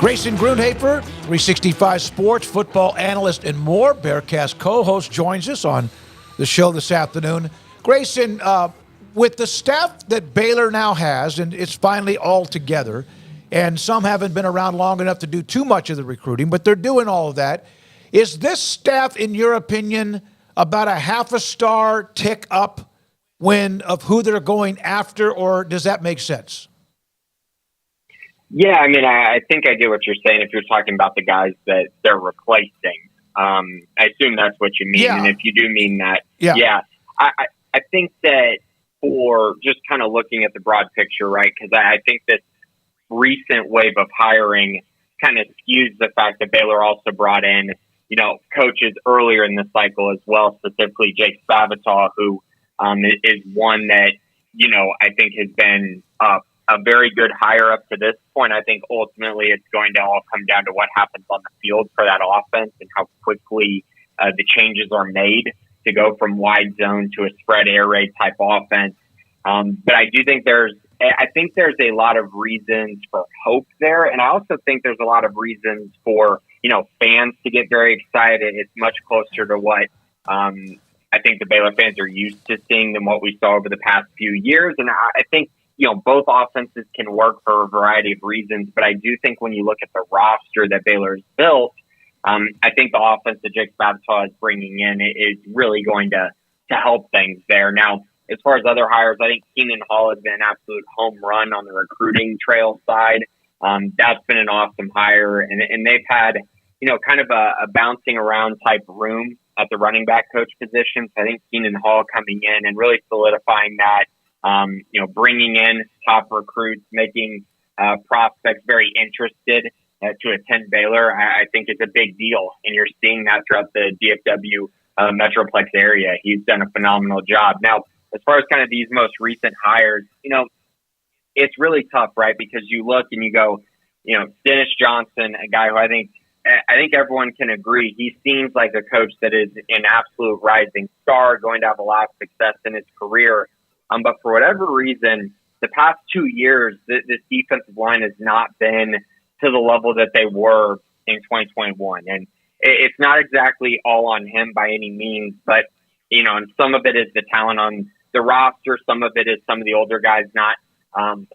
Grayson Grundhoefer, 365 Sports Football Analyst and more, Bearcast co-host, joins us on the show this afternoon. Grayson, with the staff that Baylor now has, and it's finally all together, and some haven't been around long enough to do too much of the recruiting, but they're doing all of that. Is this staff, in your opinion, about a half a star tick up of who they're going after, or does that make sense? Yeah, I mean, I think I get what you're saying if you're talking about the guys that they're replacing. I assume that's what you mean. Yeah. And if you do mean that, I think that for just kind of looking at the broad picture, right, because I think this recent wave of hiring kind of skews the fact that Baylor also brought in, coaches earlier in the cycle as well, specifically Jake Spavital, who is one that, I think has been a very good hire up to this point. I think ultimately it's going to all come down to what happens on the field for that offense and how quickly the changes are made to go from wide zone to a spread air raid type offense. But I do think there's a lot of reasons for hope there. And I also think there's a lot of reasons for, fans to get very excited. It's much closer to what I think the Baylor fans are used to seeing than what we saw over the past few years. And I think, both offenses can work for a variety of reasons, but I do think when you look at the roster that Baylor's built, I think the offense that Jake Spavital is bringing in is really going to help things there. Now, as far as other hires, I think Keenan Hall has been an absolute home run on the recruiting trail side. That's been an awesome hire, and they've had, kind of a bouncing around type room at the running back coach position. So I think Keenan Hall coming in and really solidifying that, bringing in top recruits, making prospects very interested to attend Baylor, I think it's a big deal. And you're seeing that throughout the DFW Metroplex area. He's done a phenomenal job. Now, as far as kind of these most recent hires, it's really tough, right? Because you look and you go, Dennis Johnson, a guy who I think everyone can agree, he seems like a coach that is an absolute rising star, going to have a lot of success in his career. But for whatever reason, the past 2 years, this defensive line has not been to the level that they were in 2021. And it's not exactly all on him by any means, but, and some of it is the talent on the roster. Some of it is some of the older guys not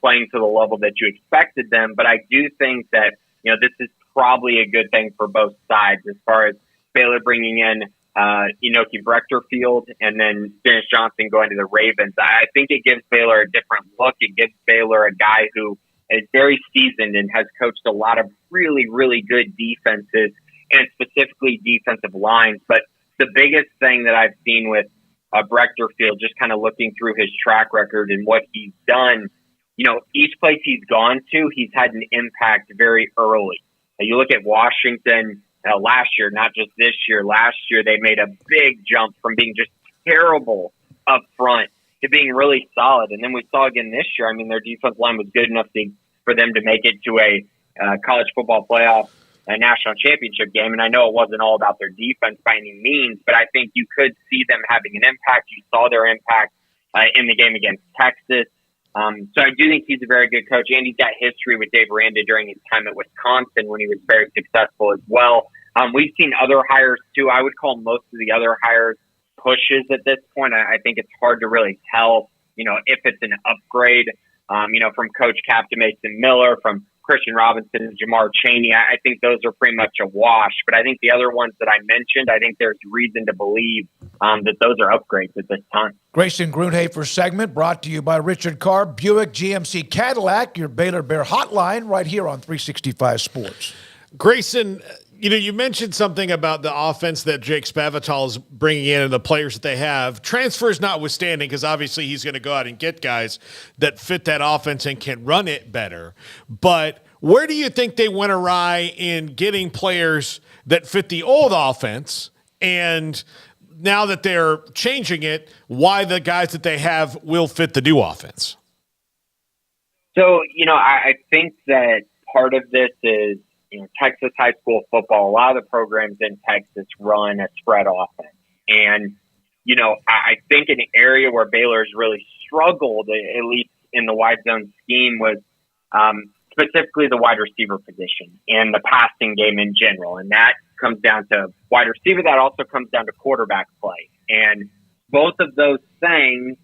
playing to the level that you expected them. But I do think that, this is probably a good thing for both sides as far as Baylor bringing in Enoki Brechterfield and then Dennis Johnson going to the Ravens. I think it gives Baylor a different look. It gives Baylor a guy who is very seasoned and has coached a lot of really, really good defenses and specifically defensive lines. But the biggest thing that I've seen with Brechterfield, just kind of looking through his track record and what he's done, each place he's gone to, he's had an impact very early. You look at Washington last year, not just this year. Last year, they made a big jump from being just terrible up front to being really solid. And then we saw again this year, their defensive line was good enough for them to make it to a college football playoff, a national championship game. And I know it wasn't all about their defense by any means, but I think you could see them having an impact. You saw their impact in the game against Texas. So I do think he's a very good coach, and he's got history with Dave Aranda during his time at Wisconsin when he was very successful as well. We've seen other hires too. I would call most of the other hires pushes at this point. I think it's hard to really tell, if it's an upgrade, from Coach Cap to Mason Miller, from Christian Robinson and Jamar Chaney. I think those are pretty much a wash. But I think the other ones that I mentioned, I think there's reason to believe that those are upgrades at this time. Grayson Grundhoefer segment brought to you by Richard Carr, Buick GMC Cadillac, your Baylor Bear hotline right here on 365 Sports. Grayson, you mentioned something about the offense that Jake Spavital is bringing in and the players that they have. Transfers notwithstanding, because obviously he's going to go out and get guys that fit that offense and can run it better. But where do you think they went awry in getting players that fit the old offense? And now that they're changing it, why the guys that they have will fit the new offense? So, I think that part of this is, Texas high school football, a lot of the programs in Texas run a spread offense. And, I think an area where Baylor's really struggled, at least in the wide zone scheme, was specifically the wide receiver position and the passing game in general. And that comes down to wide receiver. That also comes down to quarterback play. And both of those things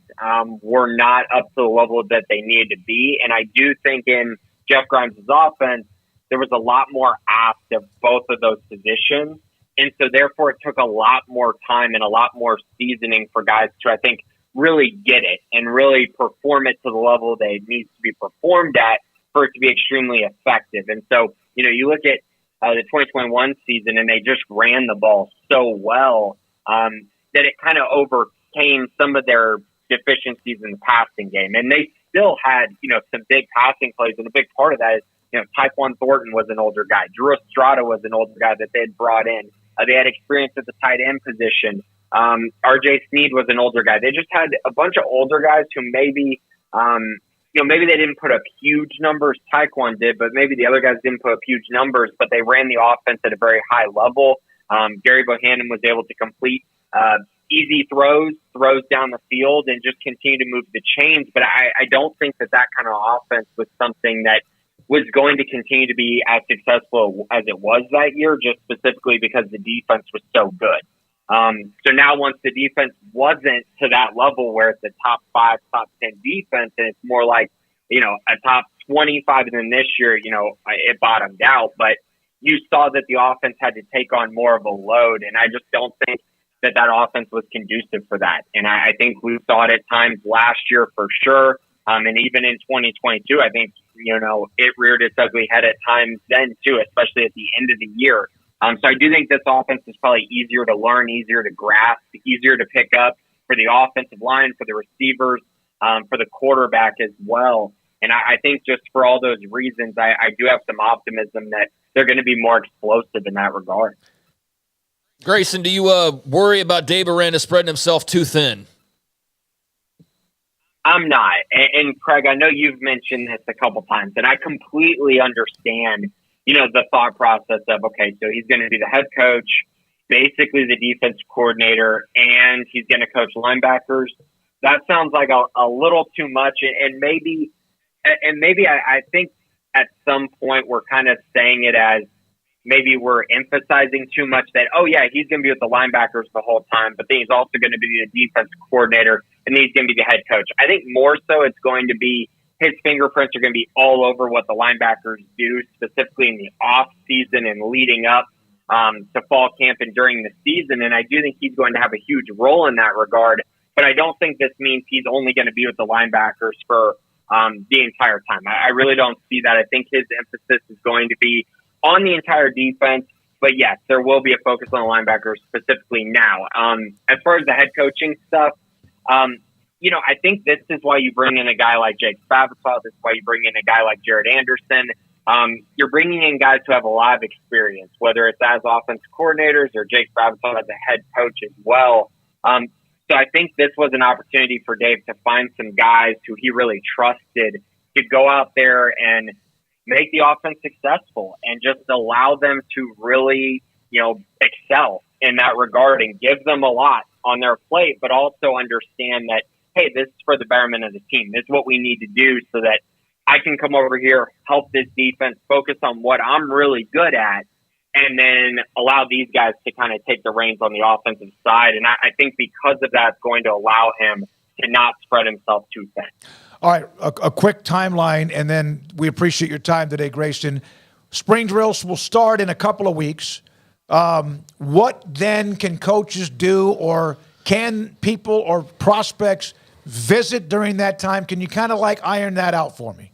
were not up to the level that they needed to be. And I do think in Jeff Grimes' offense, there was a lot more asked of both of those positions. And so therefore it took a lot more time and a lot more seasoning for guys to, I think, really get it and really perform it to the level that it needs to be performed at for it to be extremely effective. And so, you look at the 2021 season and they just ran the ball so well that it kind of overcame some of their deficiencies in the passing game. And they still had, some big passing plays. And a big part of that is, Tyquan Thornton was an older guy. Drew Estrada was an older guy that they had brought in. They had experience at the tight end position. RJ Sneed was an older guy. They just had a bunch of older guys who maybe, maybe they didn't put up huge numbers. Tyquan did, but maybe the other guys didn't put up huge numbers, but they ran the offense at a very high level. Gary Bohannon was able to complete easy throws down the field and just continue to move the chains. But I don't think that kind of offense was something that was going to continue to be as successful as it was that year, just specifically because the defense was so good. So now once the defense wasn't to that level where it's a top 5, top 10 defense, and it's more like, a top 25, and then this year, it bottomed out. But you saw that the offense had to take on more of a load, and I just don't think that offense was conducive for that. And I think we saw it at times last year for sure. And even in 2022, I think, it reared its ugly head at times then too, especially at the end of the year. So I do think this offense is probably easier to learn, easier to grasp, easier to pick up for the offensive line, for the receivers, for the quarterback as well. And I think just for all those reasons, I do have some optimism that they're going to be more explosive in that regard. Grayson, do you worry about Dave Aranda spreading himself too thin? I'm not. And Craig, I know you've mentioned this a couple times, and I completely understand, the thought process of, okay, so he's going to be the head coach, basically the defense coordinator, and he's going to coach linebackers. That sounds like a little too much. And maybe I think at some point we're kind of saying it as maybe we're emphasizing too much that, oh yeah, he's going to be with the linebackers the whole time, but then he's also going to be the defense coordinator, and then he's going to be the head coach. I think more so it's going to be his fingerprints are going to be all over what the linebackers do, specifically in the off season and leading up to fall camp and during the season. And I do think he's going to have a huge role in that regard, but I don't think this means he's only going to be with the linebackers for the entire time. I really don't see that. I think his emphasis is going to be on the entire defense, but yes, there will be a focus on the linebackers specifically now. As far as the head coaching stuff, I think this is why you bring in a guy like Jake Spavital. This is why you bring in a guy like Jared Anderson. You're bringing in guys who have a lot of experience, whether it's as offensive coordinators or Jake Spavital as a head coach as well. So I think this was an opportunity for Dave to find some guys who he really trusted to go out there and make the offense successful and just allow them to really, excel in that regard and give them a lot on their plate, but also understand that, hey, this is for the betterment of the team. This is what we need to do so that I can come over here, help this defense, focus on what I'm really good at, and then allow these guys to kind of take the reins on the offensive side. And I think because of that, it's going to allow him to not spread himself too thin. All right, a quick timeline, and then we appreciate your time today, Grayson. Spring drills will start in a couple of weeks. What then can coaches do, or can people or prospects visit during that time? Can you kind of iron that out for me?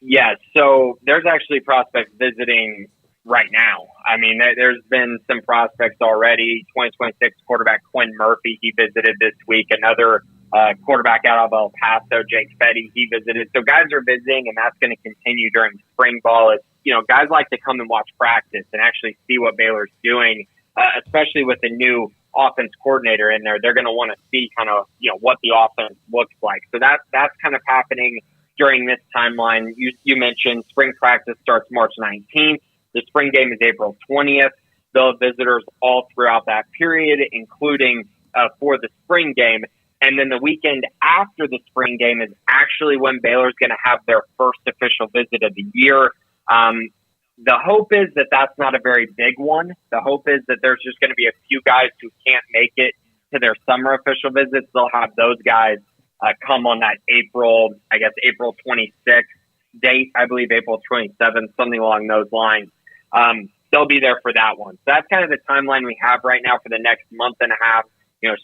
Yeah, so there's actually prospects visiting right now. I mean, there's been some prospects already. 2026 quarterback Quinn Murphy, he visited this week. Another quarterback out of El Paso, Jake Fetty, he visited. So guys are visiting, and that's going to continue during spring ball. It's, guys like to come and watch practice and actually see what Baylor's doing, especially with the new offense coordinator in there. They're going to want to see kind of, what the offense looks like. So that's kind of happening during this timeline. You mentioned spring practice starts March 19th. The spring game is April 20th. They'll have visitors all throughout that period, including for the spring game. And then the weekend after the spring game is actually when Baylor's going to have their first official visit of the year. The hope is that that's not a very big one. The hope is that there's just going to be a few guys who can't make it to their summer official visits. They'll have those guys come on that April 26th date, I believe April 27th, something along those lines. They'll be there for that one. So that's kind of the timeline we have right now for the next month and a half.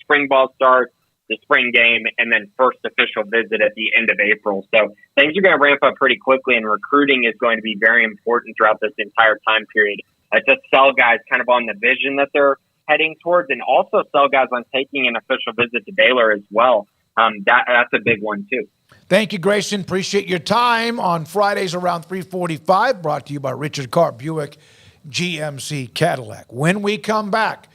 Spring ball starts, the spring game, and then first official visit at the end of April. So things are going to ramp up pretty quickly, and recruiting is going to be very important throughout this entire time period to sell guys kind of on the vision that they're heading towards, and also sell guys on taking an official visit to Baylor as well. That's a big one too. Thank you, Grayson. Appreciate your time on Fridays around 3:45. Brought to you by Richard Carr Buick GMC Cadillac. When we come back,